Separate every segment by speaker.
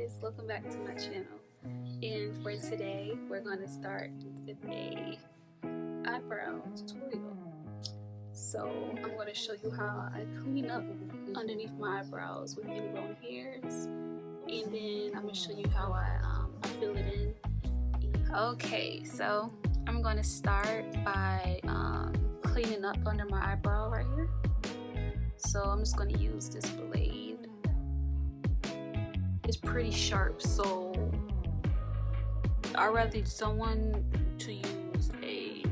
Speaker 1: guys, welcome back to my channel. And for today we're going to start with a eyebrow tutorial. So I'm going to show you how I clean up underneath my eyebrows with ingrown hairs, and then I'm going to show you how I fill it in. Okay, so I'm going to start by cleaning up under my eyebrow right here. So I'm just going to use this blade. It's pretty sharp, so I'd rather someone to use a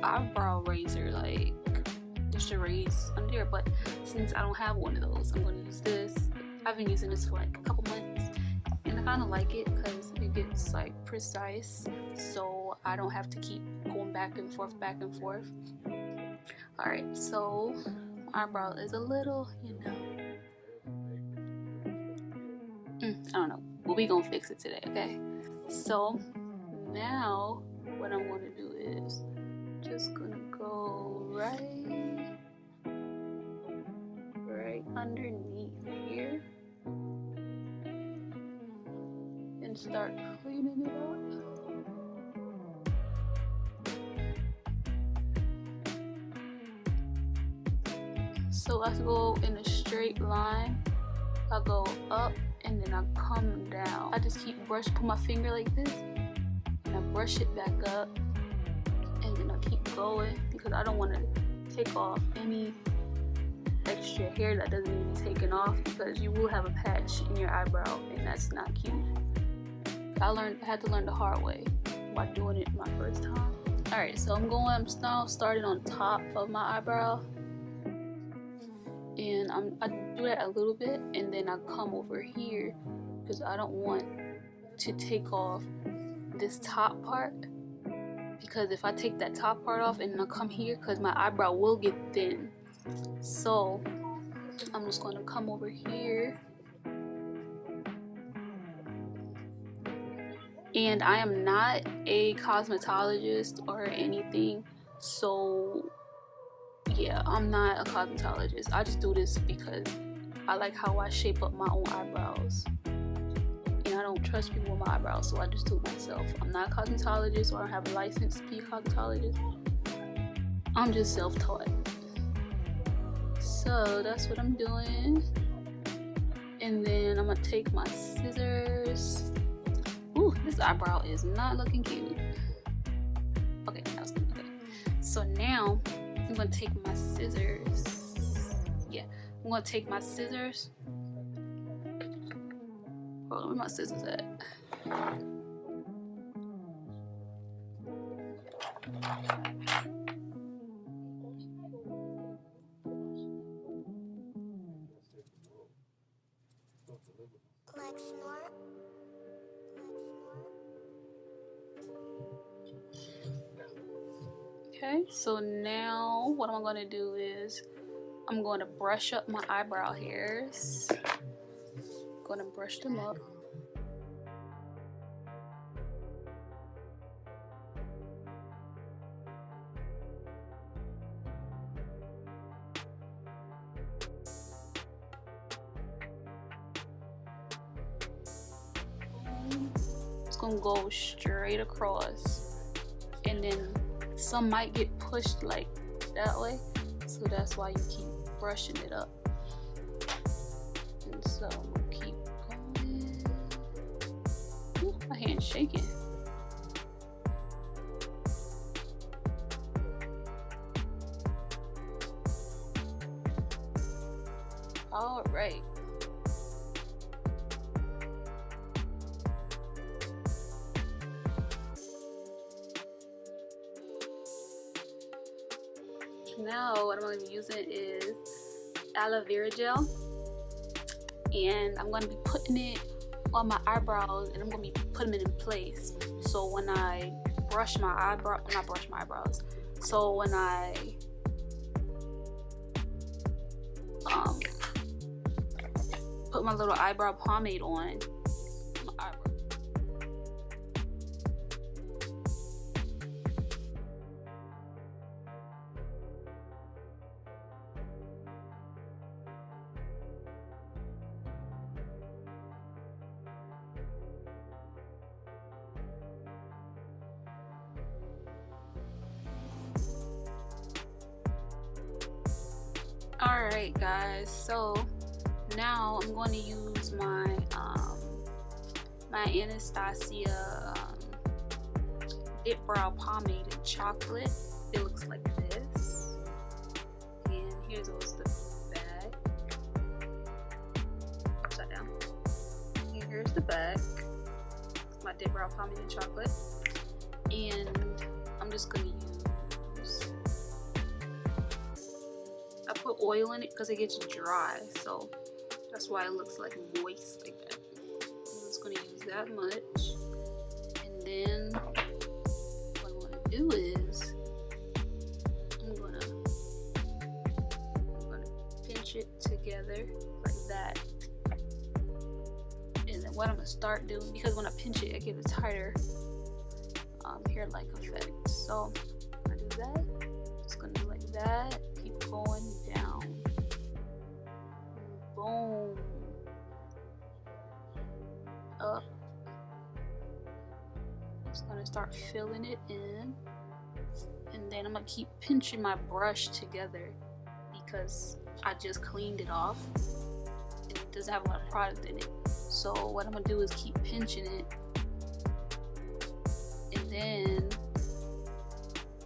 Speaker 1: eyebrow razor, like just to raise under there, but since I don't have one of those, I'm going to use this. I've been using this for like a couple months, and I kind of like it because it gets like precise, so I don't have to keep going back and forth. Alright, so my eyebrow is a little, I don't know, but we gonna fix it today, okay? So now what I'm gonna do is just gonna go right underneath here and start cleaning it up. So I go in a straight line. I go up and then I come down. I just keep put my finger like this and I brush it back up, and then I keep going because I don't want to take off any extra hair that doesn't need to be taken off, because you will have a patch in your eyebrow and that's not cute. I had to learn the hard way by doing it my first time. Alright, so I'm now starting on top of my eyebrow, and I do that a little bit, and then I come over here because I don't want to take off this top part, because if I take that top part off and I come here, because my eyebrow will get thin, so I'm just going to come over here. And I am not a cosmetologist or anything, so yeah, I'm not a cosmetologist. I just do this because I like how I shape up my own eyebrows, and I don't trust people with my eyebrows, so I just do it myself. I'm not a cosmetologist, or I don't have a license to be a cosmetologist. I'm just self-taught. So that's what I'm doing, and then I'm gonna take my scissors. Ooh, this eyebrow is not looking cute. Okay, that was good. Okay, so now I'm gonna take my scissors. Yeah, I'm gonna take my scissors. Hold on, where my scissors at? Okay, so now what I'm gonna do is I'm going to brush up my eyebrow hairs. Gonna brush them up. It's gonna go straight across, and then some might get pushed like that way, so that's why you keep brushing it up. And so I'm gonna keep going. Ooh, my hand's shaking. All right. Now what I'm going to be using is aloe vera gel, and I'm going to be putting it on my eyebrows, and I'm going to be putting it in place. So when I brush my eyebrows, so when I put my little eyebrow pomade on my eyebrow. Alright guys, so now I'm going to use my my Anastasia Dip Brow Pomade in chocolate. It looks like this, and here goes the back, upside down. And here's the back. It's my Dip Brow Pomade in chocolate, and I'm just gonna use. I put oil in it because it gets dry, so that's why it looks like moist like that. I'm just gonna use that much, and then what I'm gonna do is I'm gonna pinch it together like that. And then what I'm gonna start doing, because when I pinch it, I get a tighter hair-like effect. So I'm gonna do that. Just gonna do like that. Keep going down. Boom. Up. Just gonna start filling it in, and then I'm gonna keep pinching my brush together because I just cleaned it off and it doesn't have a lot of product in it. So what I'm gonna do is keep pinching it, and then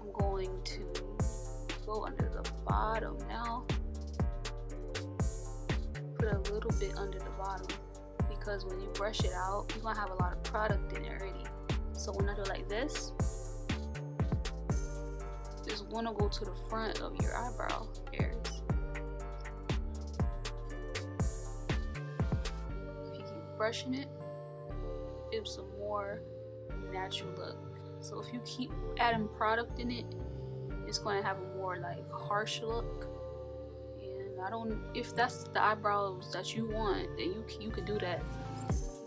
Speaker 1: I'm going to go under the bottom now. Put a little bit under the bottom, because when you brush it out, you're gonna have a lot of product in it already. So when I do like this, it's gonna go to the front of your eyebrow hairs. If you keep brushing it, it gives some more natural look. So if you keep adding product in it, it's going to have a more like harsh look. And I don't, if that's the eyebrows that you want, then you can do that.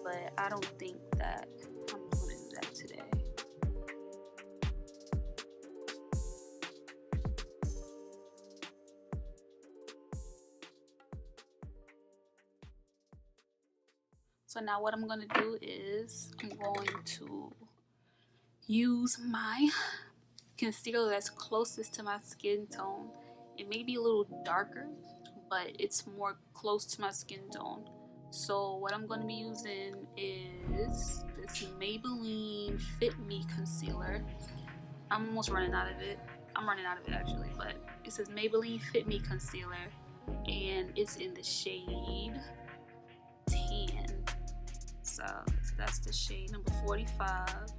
Speaker 1: But I don't think that I'm going to do that today. So now what I'm going to do is I'm going to use my concealer that's closest to my skin tone. It may be a little darker, but it's more close to my skin tone. So what I'm going to be using is this Maybelline Fit Me concealer. I'm almost running out of it. I'm running out of it actually, but it says Maybelline Fit Me concealer, and it's in the shade Tan. So that's the shade number 45.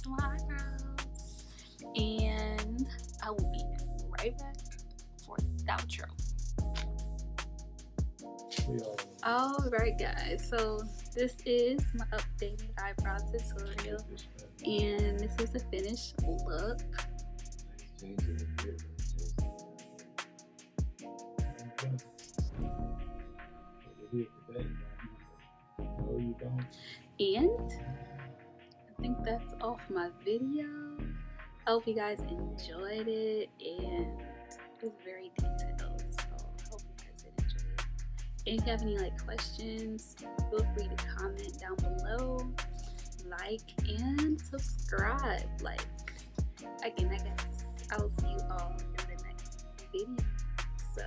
Speaker 1: My eyebrows, and I will be right back for the outro. Alright guys, so this is my updated eyebrow tutorial, and this is the finished look. And I think that's all for my video. I hope you guys enjoyed it, and it was very detailed, so I hope you guys did enjoy it. And if you have any like questions, feel free to comment down below, like and subscribe. Like, again, I guess I will see you all in the next video. So